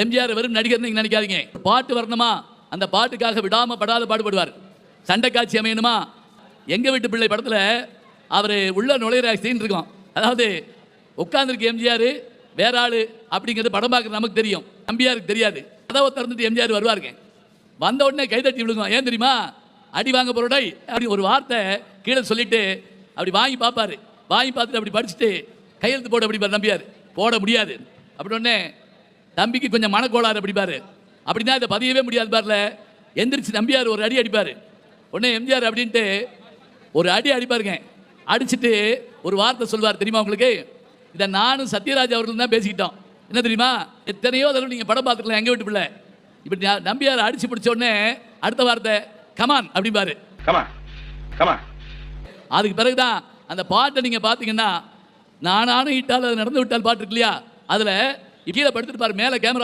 எம்ஜிஆர் வெறும் நடிகர் நீங்க நினைக்காதீங்க. பாட்டு வரணுமா, அந்த பாட்டுக்காக விடாம படாத பாடுபடுவார். சண்டை காட்சி அமையணுமா, எங்க வீட்டு பிள்ளை படத்துல அவர் உள்ள நுழையிற சீன் இருக்கும். அதாவது உட்கார்ந்துருக்கு எம்ஜிஆர், வேற ஆளு அப்படிங்கிறது படம் பார்க்குறது நமக்கு தெரியும், நம்பியாருக்கு தெரியாது. கதவை திறந்துட்டு எம்ஜிஆர் வருவாருங்க. வந்த உடனே கைதட்டி விழுகும். ஏன் தெரியுமா, அடி வாங்க போறடை அப்படி ஒரு வார்த்தை கீழே சொல்லிட்டு அப்படி வாங்கி பார்ப்பாரு. வாங்கி பார்த்துட்டு அப்படி படிச்சுட்டு கையெழுத்து போட அப்படி நம்பியார். போட முடியாது அப்படி உடனே தம்பிக்கு கொஞ்சம் மனக்கோளாறு அப்படிப்பாரு. அப்படின்னா இதை பதியவே முடியாது பாருல. எந்திரிச்சு நம்பியார் ஒரு அடி அடிப்பார். உடனே எம்ஜிஆர் அப்படின்ட்டு ஒரு அடி அடிப்பாருங்க. அடிச்சுட்டு ஒரு வார்த்தை சொல்வார் தெரியுமா உங்களுக்கு? இதை நானும் சத்யராஜ் அவர்கள் தான் பேசிக்கிட்டோம். என்ன தெரியுமா, எத்தனையோ தடவை நீங்கள் படம் பார்த்துக்கலாம் எங்கள் வீட்டு பிள்ளை. இப்படி நம்பியார் அடிச்சு பிடிச்ச உடனே அடுத்த வார்த்தை கமான் அப்படிம்பாரு. அதுக்கு பிறகுதான் அந்த பாட்டை நீங்கள் பார்த்தீங்கன்னா, நானும் இட்டால் அது நடந்து விட்டால் பாட்டு இருக்கு இல்லையா, அதில் கீழே படுத்துட்டு பாரு, மேலே கேமரா